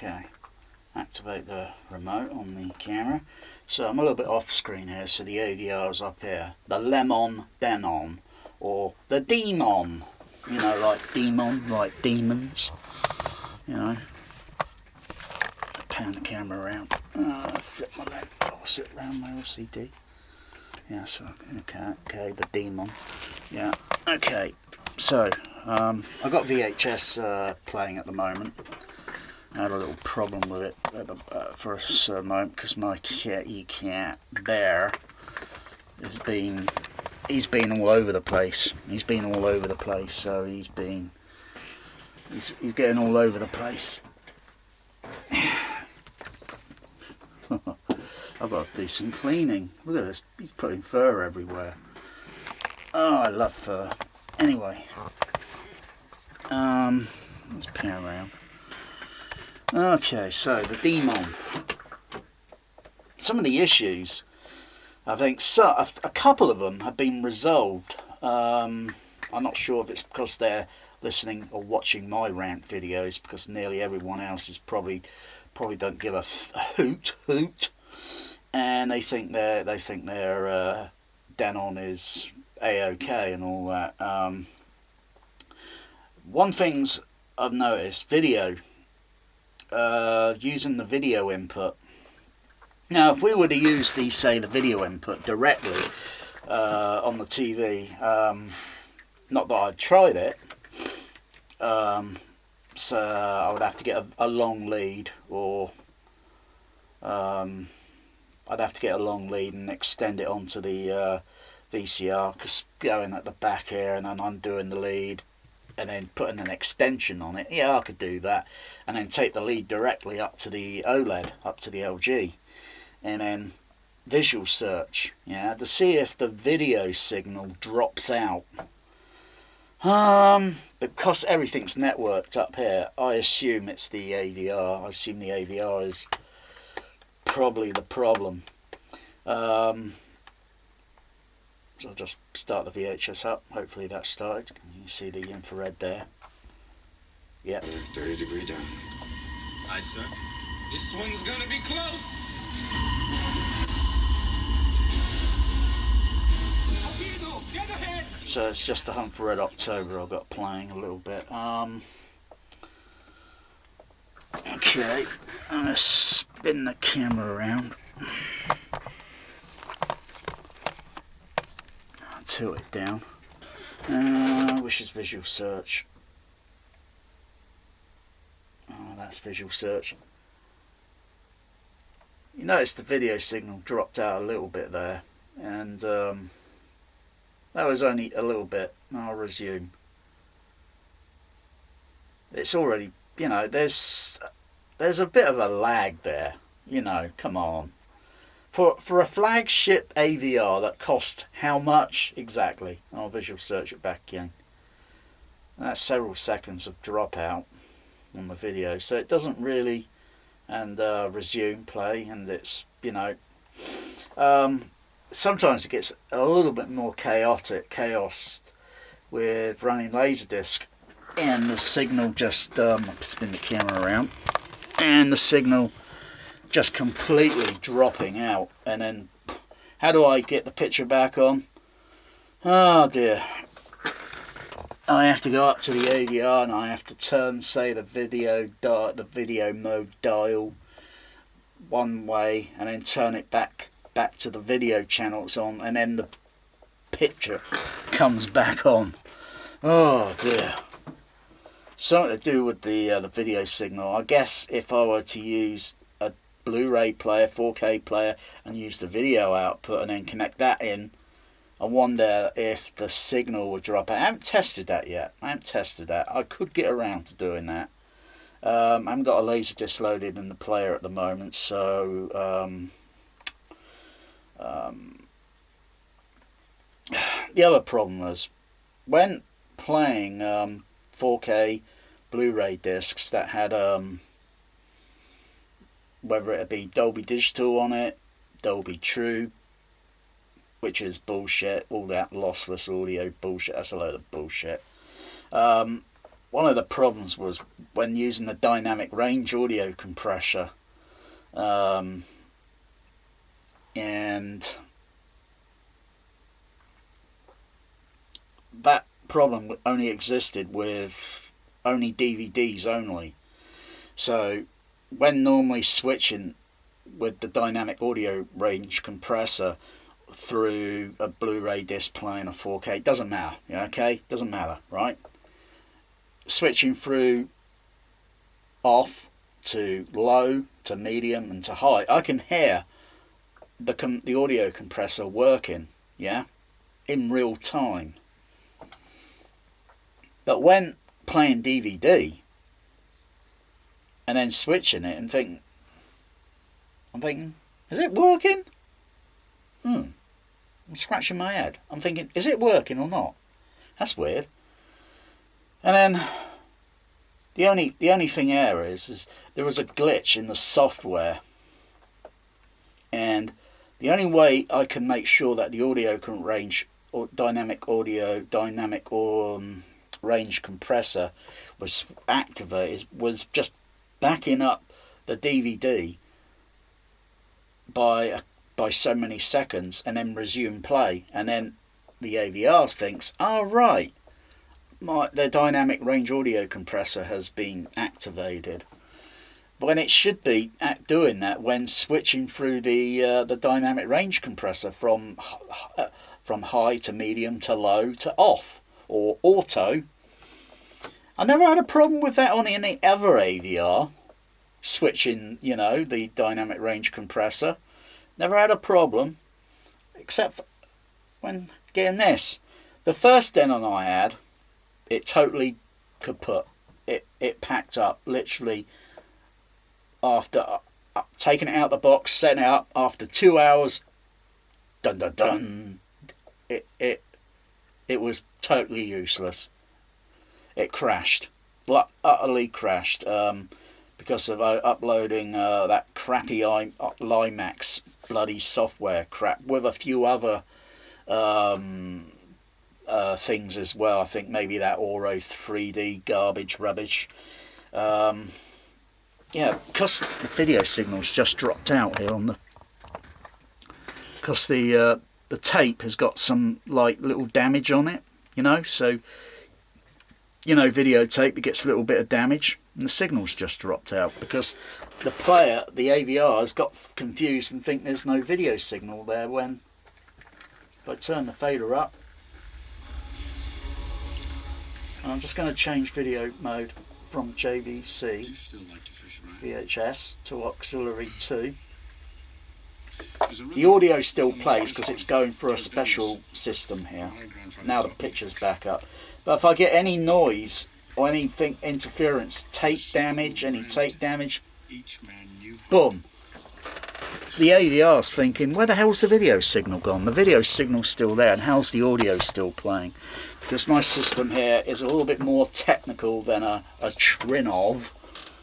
Okay, activate the remote on the camera. So I'm a little bit off screen here, so the AVR is up here. The Lemon Denon, or the Demon, you know, like demon, like demons, you know. Pan the camera around, flip my leg, sit around my LCD. Yeah, so, okay, the Demon. Yeah, okay, so, I've got VHS playing at the moment. I had a little problem with it for a moment because my kitty cat there he's been all over the place. He's been all over the place, so he's getting all over the place. I've got to do some cleaning. Look at this, he's putting fur everywhere. Oh, I love fur. Anyway, let's pan around. Okay, so the Demon. Some of the issues, I think, a couple of them have been resolved. I'm not sure if it's because they're listening or watching my rant videos, because nearly everyone else is probably don't give a hoot, and they think their Denon is A-OK and all that. One thing's I've noticed, video. Using the video input. Now, if we were to use the video input directly on the TV, not that I've tried it, so I would have to get a long lead, or I'd have to get a long lead and extend it onto the VCR, because going at the back here and then undoing the lead and then putting an extension on it, yeah, I could do that, and then take the lead directly up to the OLED, up to the LG, and then visual search, yeah, to see if the video signal drops out. Because everything's networked up here, I assume it's the AVR. I assume the AVR is probably the problem. So I'll just start the VHS up. Hopefully that's started. You see the infrared there. Yep. 30-degree down. Aye, sir. This one's gonna be close. Get ahead. So it's just the Hunt for Red October I've got playing a little bit. Okay, I'm gonna spin the camera around. Tilt it down. Which is visual search. Oh, that's visual search. You notice the video signal dropped out a little bit there, and that was only a little bit. I'll resume. It's already, you know, there's a bit of a lag there. You know, come on. For a flagship AVR that cost how much exactly? I'll visual search it back again. That's several seconds of dropout on the video, so it doesn't really, and resume play, and it's, you know, sometimes it gets a little bit more chaos with running Laserdisc, and the signal just spin the camera around, and the signal just completely dropping out, and then how do I get the picture back on? Oh dear, I have to go up to the AVR and I have to turn, say, the video mode dial one way, and then turn it back to the video channel it's on, and then the picture comes back on. Oh dear. Something to do with the video signal. I guess if I were to use a Blu-ray player, 4K player, and use the video output and then connect that in, I wonder if the signal would drop out. I haven't tested that yet. I could get around to doing that. I haven't got a Laserdisc loaded in the player at the moment, so the other problem was when playing 4K Blu-ray discs that had whether it be Dolby Digital on it, Dolby True, which is bullshit, all that lossless audio bullshit, that's a load of bullshit. one of the problems was when using the dynamic range audio compressor, and that problem only existed with only DVDs only. So when normally switching with the dynamic audio range compressor through a Blu-ray disc playing a 4K, it doesn't matter, okay? Doesn't matter, right? Switching through off to low to medium and to high, I can hear the audio compressor working, yeah, in real time. But when playing DVD and then switching it and I'm thinking, is it working? I'm scratching my head. I'm thinking, is it working or not? That's weird. And then the only thing here is there was a glitch in the software, and the only way I can make sure that the audio range or dynamic range compressor was activated was just backing up the DVD by so many seconds and then resume play, and then the AVR thinks, oh right, the dynamic range audio compressor has been activated, when it should be doing that when switching through the dynamic range compressor from high to medium to low to off or auto. I never had a problem with that on any other AVR, switching, the dynamic range compressor. Never had a problem, except when getting this. The first Denon I had, it totally kaput. It packed up literally after taking it out of the box, setting it up. After 2 hours, dun dun dun. It was totally useless. It crashed, utterly crashed, because of uploading that crappy Limax bloody software crap with a few other things as well. I think maybe that Auro 3D garbage rubbish. Yeah, because the video signal's just dropped out here because the tape has got some like little damage on it, so videotape, it gets a little bit of damage and the signal's just dropped out because the player, the AVR, has got confused and think there's no video signal there when if I turn the fader up, and I'm just going to change video mode from JVC VHS to auxiliary 2. The audio still plays because it's going for a special system here. Now the picture's back up. But if I get any noise or anything, interference, tape damage, boom. The AVR's thinking, where the hell's the video signal gone? The video signal's still there, and how's the audio still playing? Because my system here is a little bit more technical than a Trinov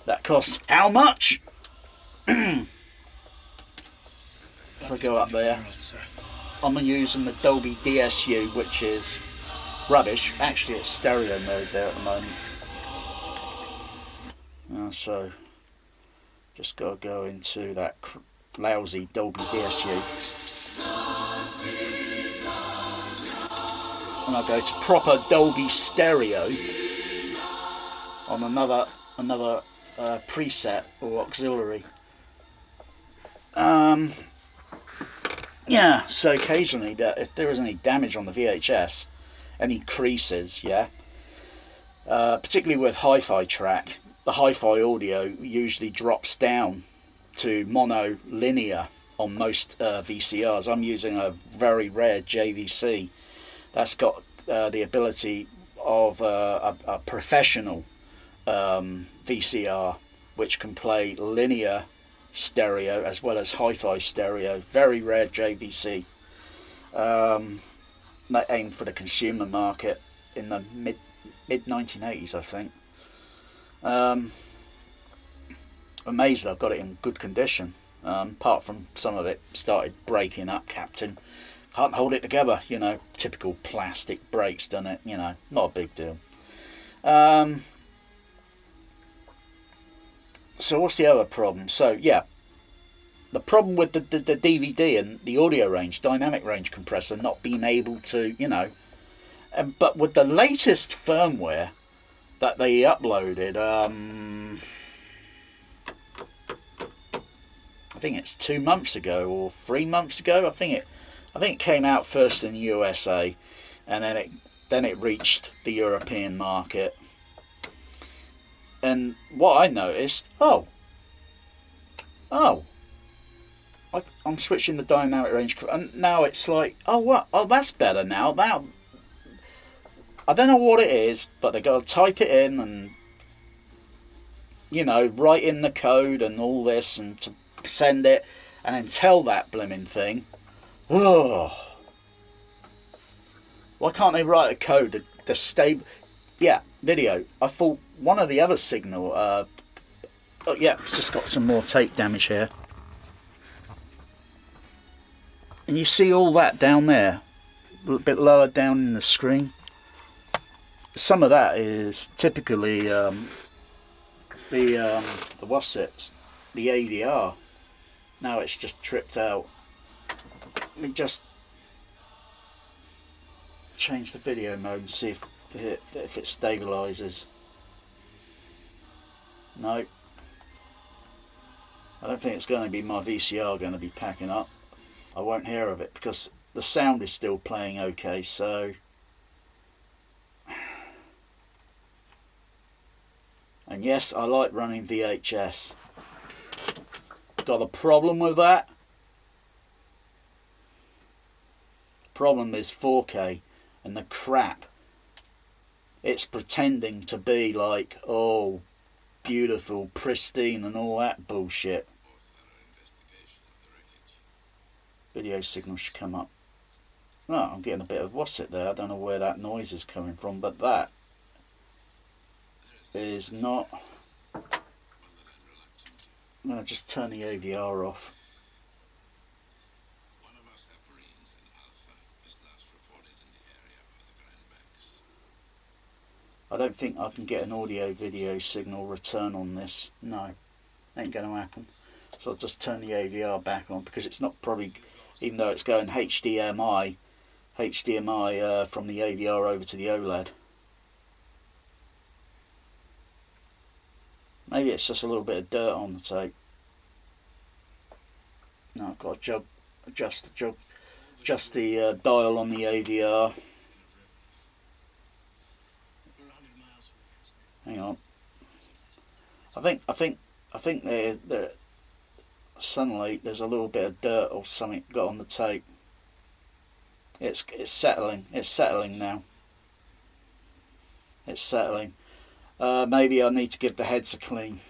that costs how much? If I go up there, I'm using the Dolby DSU, which is rubbish. Actually, it's stereo mode there at the moment. So, just got to go into that lousy Dolby DSU. And I'll go to proper Dolby stereo on another preset or auxiliary. Yeah, so occasionally if there is any damage on the VHS, any creases, particularly with hi-fi track, the hi-fi audio usually drops down to mono-linear on most VCRs. I'm using a very rare JVC that's got the ability of a professional VCR, which can play linear stereo as well as hi-fi stereo. Very rare JVC. That aimed for the consumer market in the mid 1980s, I think. Amazed I've got it in good condition. Apart from some of it started breaking up, Captain. Can't hold it together, typical plastic breaks, done it, not a big deal. So what's the other problem? So yeah, the problem with the DVD and the audio range, dynamic range compressor not being able to, you know, but with the latest firmware that they uploaded, I think it's 2 months ago or 3 months ago. I think it came out first in the USA, and then it reached the European market. And what I noticed, I'm switching the dynamic range, and now it's like, that's better now. Now I don't know what it is, but they got to type it in and, you know, write in the code and all this, and to send it, and then tell that blimmin' thing, why can't they write a code to stable? Yeah, video. I thought one of the other signal. It's just got some more tape damage here. And you see all that down there, a little bit lower down in the screen. Some of that is typically the ADR. Now it's just tripped out. Let me just change the video mode and see if it stabilizes. No, I don't think it's going to be my VCR going to be packing up. I won't hear of it because the sound is still playing okay. So, and yes, I like running VHS. Got a problem with that. Problem is 4K and the crap. It's pretending to be like, oh, beautiful, pristine and all that bullshit. Video signal should come up. Oh, I'm getting a bit of what's it there. I don't know where that noise is coming from, but that is not. I'm going to just turn the AVR off. I don't think I can get an audio video signal return on this. No, ain't going to happen. So I'll just turn the AVR back on, because it's not probably, even though it's going HDMI from the AVR over to the OLED. Maybe it's just a little bit of dirt on the tape. No, I've got to adjust the dial on the AVR. Hang on. I think there suddenly there's a little bit of dirt or something got on the tape. It's settling. It's settling now. It's settling. Maybe I need to give the heads a clean.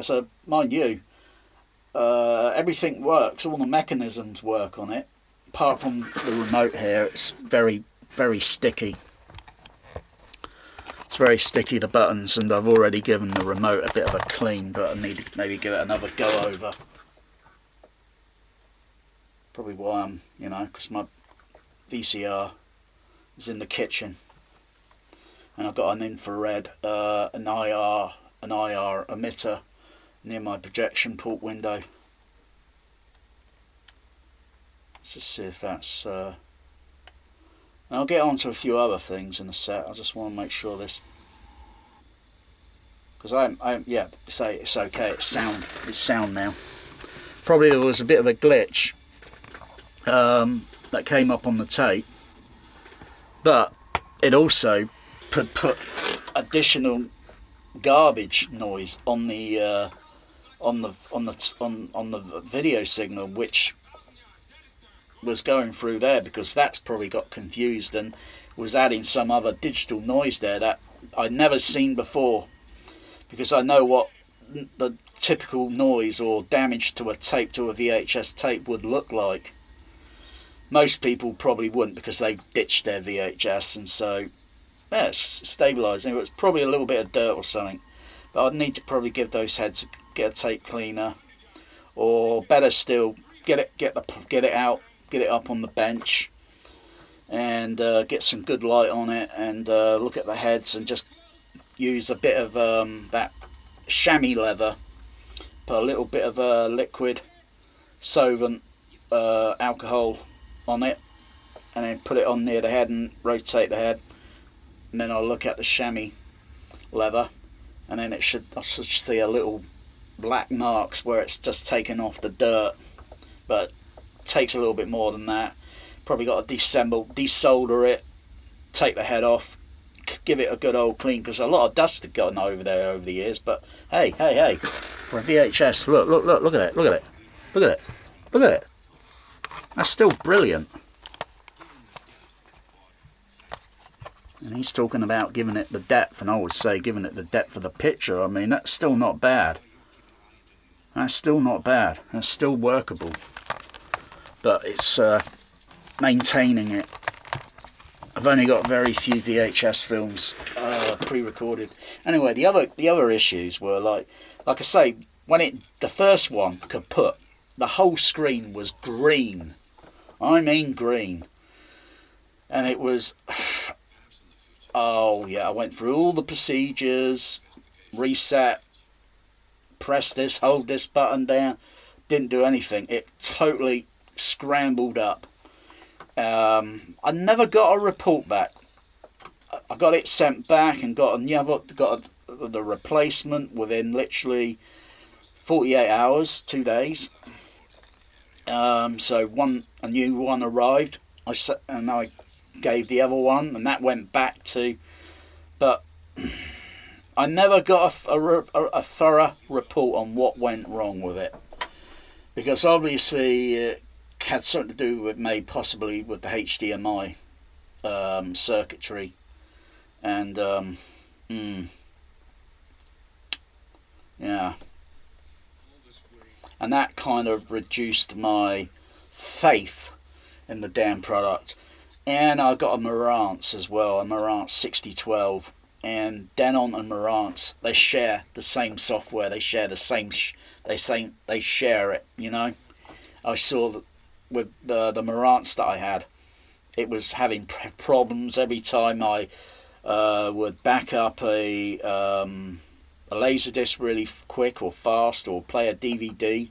So, mind you, everything works. All the mechanisms work on it. Apart from the remote here, it's very, very sticky. It's very sticky, the buttons, and I've already given the remote a bit of a clean, but I need to maybe give it another go over. Probably why I'm, because my VCR is in the kitchen, and I've got an infrared, an IR emitter near my projection port window. Let's just see if that's. I'll get on to a few other things in the set. I just want to make sure this, because say it's okay. It's sound now. Probably there was a bit of a glitch that came up on the tape, but it also put additional garbage noise on the video signal, which was going through there, because that's probably got confused and was adding some other digital noise there that I'd never seen before, because I know what the typical noise or damage to a tape, to a VHS tape, would look like. Most people probably wouldn't, because they ditched their VHS, and so yeah, it's stabilising. It's probably a little bit of dirt or something, but I'd need to probably give those heads, get a tape cleaner, or better still, get it out, get it up on the bench, and get some good light on it, and look at the heads, and just use a bit of that chamois leather put a little bit of a liquid solvent, alcohol on it, and then put it on near the head and rotate the head, and then I'll look at the chamois leather, and then I should see a little black marks where it's just taken off the dirt, but it takes a little bit more than that. Probably got to desolder it, take the head off, give it a good old clean, because a lot of dust had gotten over there over the years. But hey, for a VHS, look at it, look at it. That's still brilliant. And he's talking about giving it the depth, and I would say giving it the depth of the picture. I mean, that's still not bad. That's still not bad. That's still workable. But it's maintaining it. I've only got very few VHS films pre-recorded. Anyway, the other issues were like I say, when the first one kaput, the whole screen was green. I mean green, and it was. Oh yeah, I went through all the procedures, reset, press this, hold this button down, didn't do anything. It totally scrambled up. I never got a report back. I got it sent back and got the replacement within literally 48 hours, 2 days. So a new one arrived. I gave the other one, and that went back to. But I never got a thorough report on what went wrong with it, because obviously it had something to do with possibly with the HDMI circuitry, and yeah, and that kind of reduced my faith in the damn product. And I got a Marantz as well, a Marantz 6012, and Denon and Marantz, they share the same software, they share the same, they share it, you know. I saw that with the Marantz that I had, it was having problems every time I would back up a Laserdisc really quick or fast, or play a DVD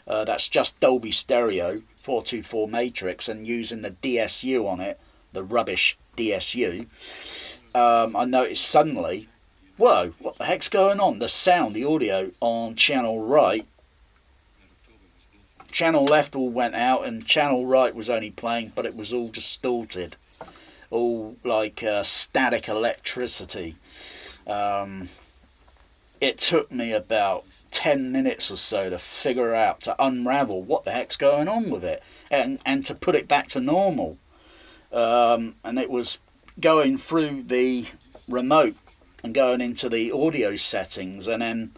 that's just Dolby Stereo 424 matrix and using the DSU on it, the rubbish DSU. I noticed suddenly, whoa, what the heck's going on? The sound, the audio on channel right, channel left all went out, and channel right was only playing, but it was all distorted, all like static electricity. It took me about 10 minutes or so to figure out, to unravel what the heck's going on with it, and to put it back to normal. And it was going through the remote and going into the audio settings, and then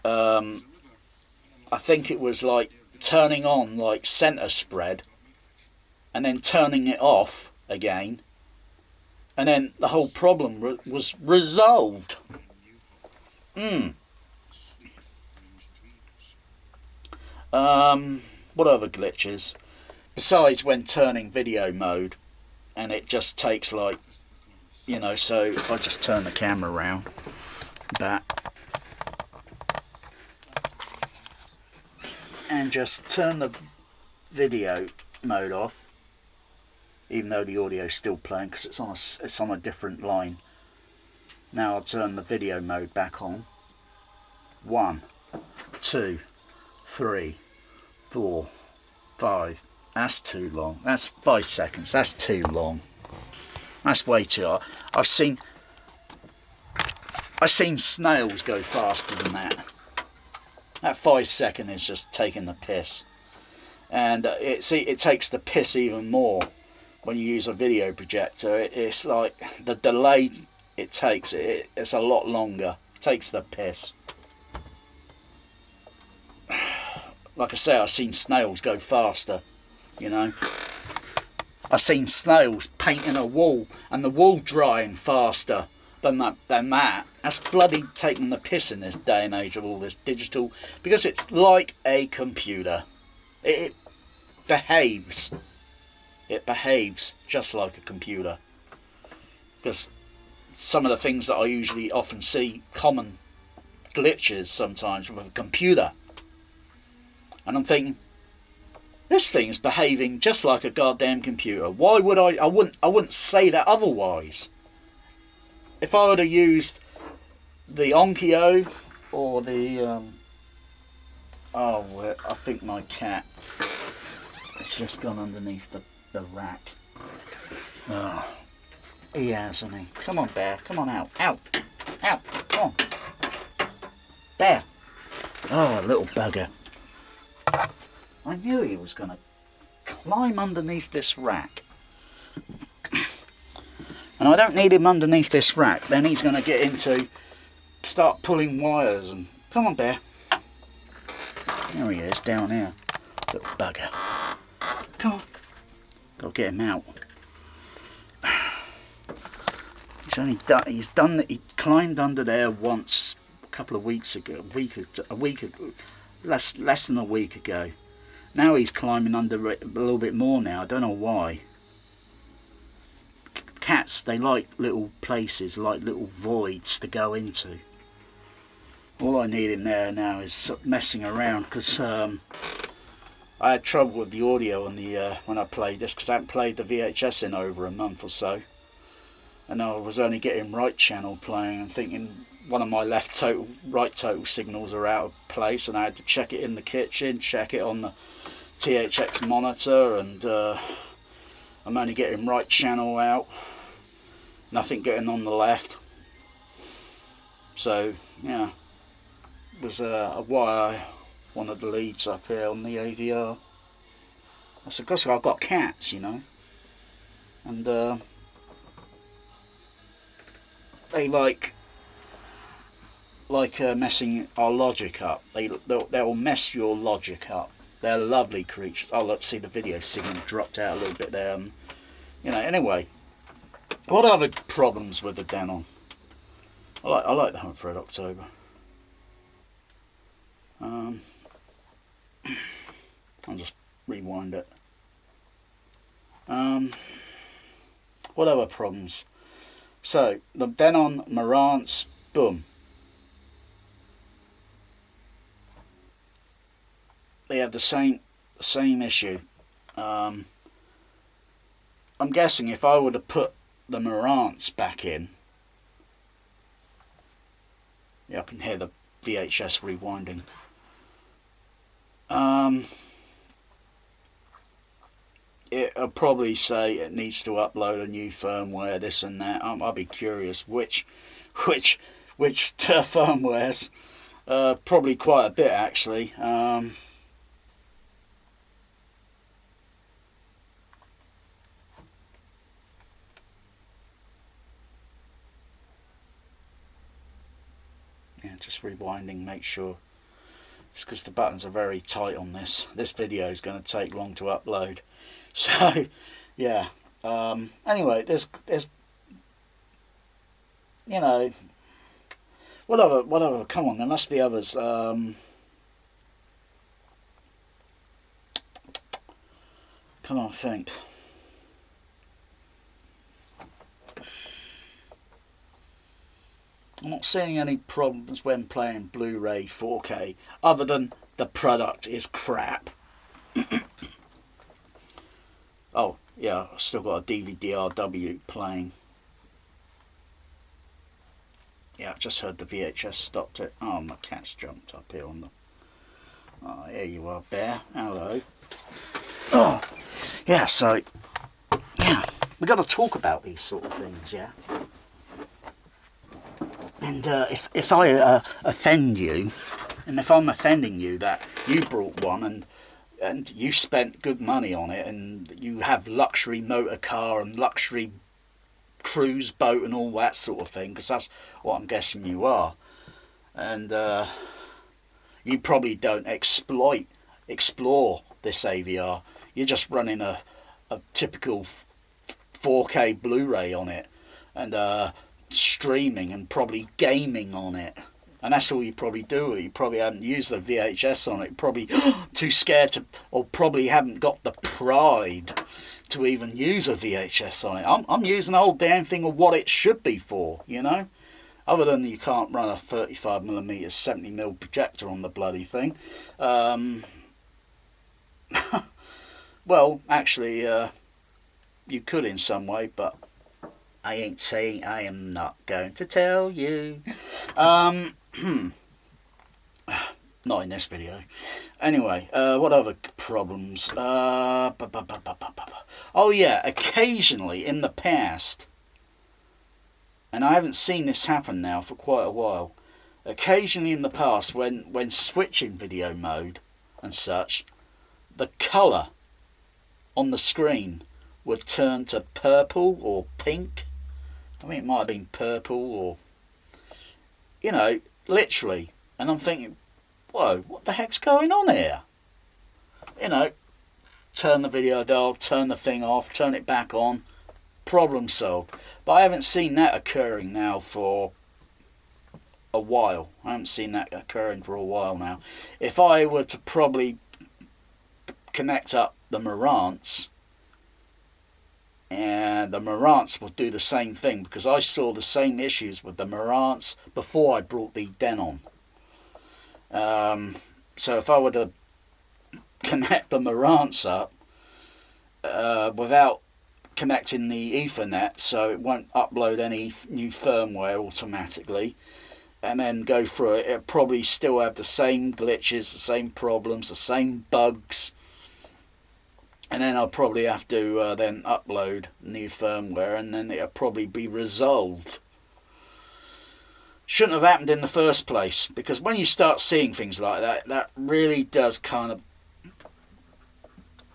I think it was like turning on like center spread and then turning it off again, and then the whole problem was resolved. What other glitches? Besides when turning video mode, and it just takes like, you know, so if I just turn the camera around back and just turn the video mode off, even though the audio is still playing because it's on a different line. Now I'll turn the video mode back on. 1, 2, 3, 4, 5. That's too long. That's 5 seconds. That's too long. That's way too long. I've seen snails go faster than that. That 5 second is just taking the piss, and it takes the piss even more when you use a video projector. It's like the delay it takes. It's a lot longer. It takes the piss. Like I say, I've seen snails go faster, you know. I've seen snails painting a wall and the wall drying faster than that. That's bloody taking the piss in this day and age of all this digital, because it's like a computer. It behaves. It behaves just like a computer. Because some of the things that I usually often see common glitches sometimes with a computer. And I'm thinking, this thing's behaving just like a goddamn computer. Why would I wouldn't say that otherwise. If I would have used the Onkyo or the I think my cat has just gone underneath the rack. Oh, he has, hasn't he? Come on, Bear. Come on out. Out. Out. Come on. Bear. Oh, little bugger. I knew he was going to climb underneath this rack. And I don't need him underneath this rack. Then he's going to get into, start pulling wires and... Come on, Bear. There he is, down here. Little bugger. Come on. Got to get him out. He climbed under there once a couple of weeks ago, less than a week ago. Now he's climbing under it a little bit more now. I don't know why. Cats, they like little places, like little voids to go into. All I need him there now is messing around, because I had trouble with the audio on the when I played this, because I hadn't played the VHS in over a month or so. And I was only getting right channel playing and thinking one of my right total signals are out of place, and I had to check it in the kitchen, check it on the THX monitor, and I'm only getting right channel out, nothing getting on the left. So yeah, it was why I wanted the leads up here on the AVR. I said, because I've got cats, you know, and they like messing our logic up. They'll mess your logic up. They're lovely creatures. Oh, let's see, the video signal dropped out a little bit there. You know. Anyway, what other problems with the Denon? I like the Home Thread October. I'll just rewind it. What other problems? So, the Denon Marantz, boom. They have the same issue. I'm guessing if I would have put the Marantz back in, yeah, I can hear the VHS rewinding. It'll probably say it needs to upload a new firmware, this and that. I'll be curious which firmwares. Probably quite a bit, actually. Yeah, just rewinding, make sure. It's because the buttons are very tight on this. This video is going to take long to upload. So, yeah. Anyway, there's, you know, whatever. Come on, there must be others. Come on, think. I'm not seeing any problems when playing Blu-ray 4K, other than the product is crap. Oh, yeah, I've still got a DVD-RW playing. Yeah, I just heard the VHS stopped it. Oh, my cat's jumped up here on the... Oh, here you are, Bear. Hello. Oh, yeah, so... Yeah, we've got to talk about these sort of things, yeah? And if I offend you, and if I'm offending you that you brought one and you spent good money on it, and you have luxury motor car and luxury cruise boat and all that sort of thing, because that's what I'm guessing you are, and you probably don't explore this AVR. You're just running a typical 4K Blu-ray on it, and streaming and probably gaming on it, and that's all you probably do. You probably haven't used the VHS on it, probably too scared to, or probably haven't got the pride to even use a VHS on it. I'm using the whole damn thing of what it should be for, you know. other than you can't run a 35mm 70mm projector on the bloody thing. Well, actually, you could in some way, but I ain't saying, I am not going to tell you. Not in this video. Anyway, what other problems? Oh yeah, occasionally in the past, and I haven't seen this happen now for quite a while, occasionally in the past when switching video mode and such, the colour on the screen would turn to purple or pink. I mean, it might have been purple, or, you know, literally. And I'm thinking, whoa, what the heck's going on here? You know, turn the video dial, turn the thing off, turn it back on, problem solved. But I haven't seen that occurring now for a while. I haven't seen that occurring for a while now. If I were to probably connect up the Marantz, and the Marantz will do the same thing, because I saw the same issues with the Marantz before I brought the Denon. So if I were to connect the Marantz up without connecting the Ethernet, so it won't upload any new firmware automatically, and then go through it, it'll probably still have the same glitches, the same problems, the same bugs. And then I'll probably have to then upload new firmware, and then it'll probably be resolved. Shouldn't have happened in the first place, because when you start seeing things like that, that really does kind of,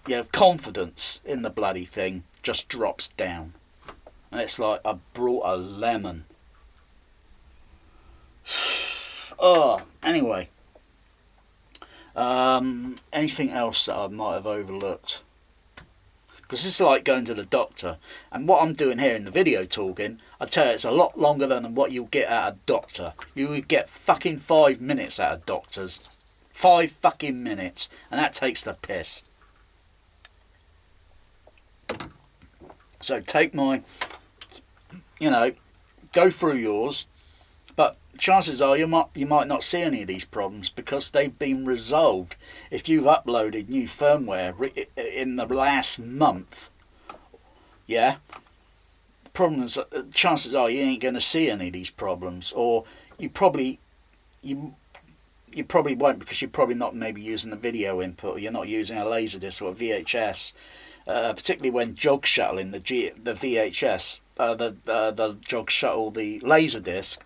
you know, confidence in the bloody thing just drops down. And it's like I brought a lemon. Oh, anyway. Anything else that I might have overlooked? Because this is like going to the doctor, and what I'm doing here in the video talking, I tell you, it's a lot longer than what you'll get out of a doctor. You would get fucking 5 minutes out of doctors. 5 fucking minutes, and that takes the piss. So take my, you know, go through yours, but chances are you might not see any of these problems, because they've been resolved. If you've uploaded new firmware in the last month, yeah, problems, chances are you ain't going to see any of these problems, or you probably won't, because you're probably not maybe using the video input, or you're not using a Laserdisc or a VHS, particularly when jog shuttling the VHS, the jog shuttle, the Laserdisc.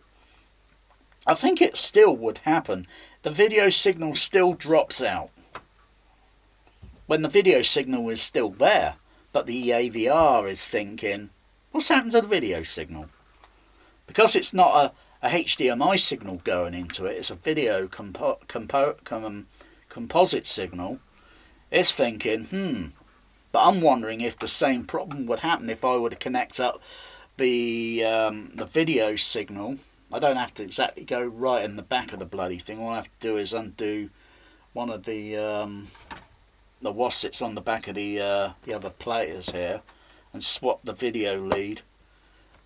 I think it still would happen. The video signal still drops out when the video signal is still there, but the AVR is thinking, what's happened to the video signal? Because it's not a HDMI signal going into it, it's a video composite signal. It's thinking, but I'm wondering if the same problem would happen if I were to connect up the video signal. I don't have to exactly go right in the back of the bloody thing. All I have to do is undo one of the wassets on the back of the other players here, and swap the video lead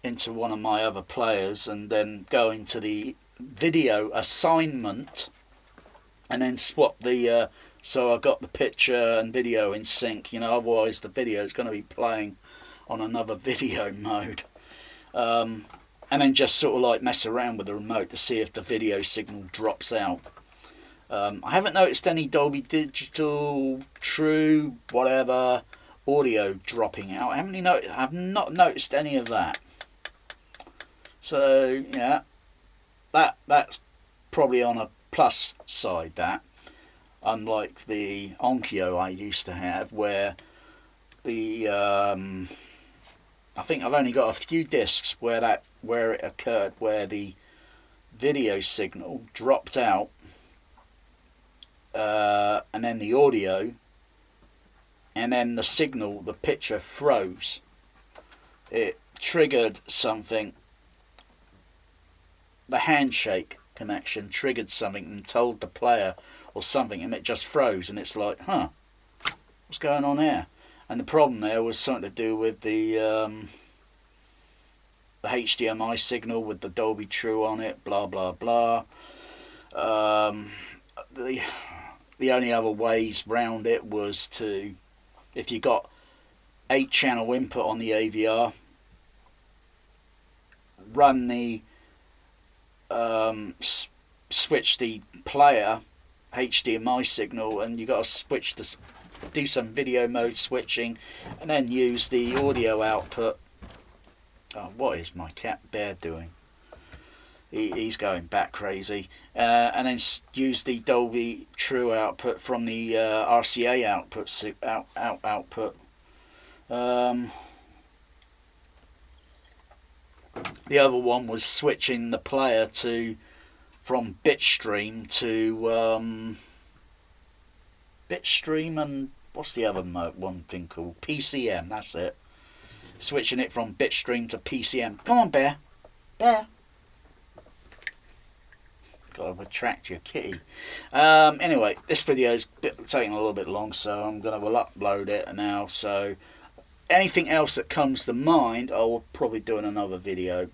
into one of my other players, and then go into the video assignment, and then swap the so I got the picture and video in sync. You know, otherwise the video is going to be playing on another video mode. And then just sort of like mess around with the remote to see if the video signal drops out. I haven't noticed any Dolby Digital, True, whatever, audio dropping out. I've not noticed any of that. So yeah, that's probably on a plus side, that. Unlike the Onkyo I used to have, where the I think I've only got a few discs where it occurred, where the video signal dropped out, and then the audio, and then the signal, the picture froze. It triggered something. The handshake connection triggered something and told the player or something, and it just froze, and it's like, what's going on here? And the problem there was something to do with the the HDMI signal with the Dolby True on it, blah blah blah. The only other ways round it was to, if you got 8-channel input on the AVR, run the switch the player HDMI signal, and you got to switch the, do some video mode switching, and then use the audio output. Oh, what is my cat Bear doing? He's going back crazy. And then use the Dolby True output from the RCA output. The other one was switching the player from bitstream to bitstream, and what's the other one thing called? PCM, that's it. Switching it from bitstream to PCM. Come on, Bear. Bear. Got to attract your kitty. Anyway, this video is taking a little bit long, so I'm going to upload it now. So anything else that comes to mind, I will probably do in another video.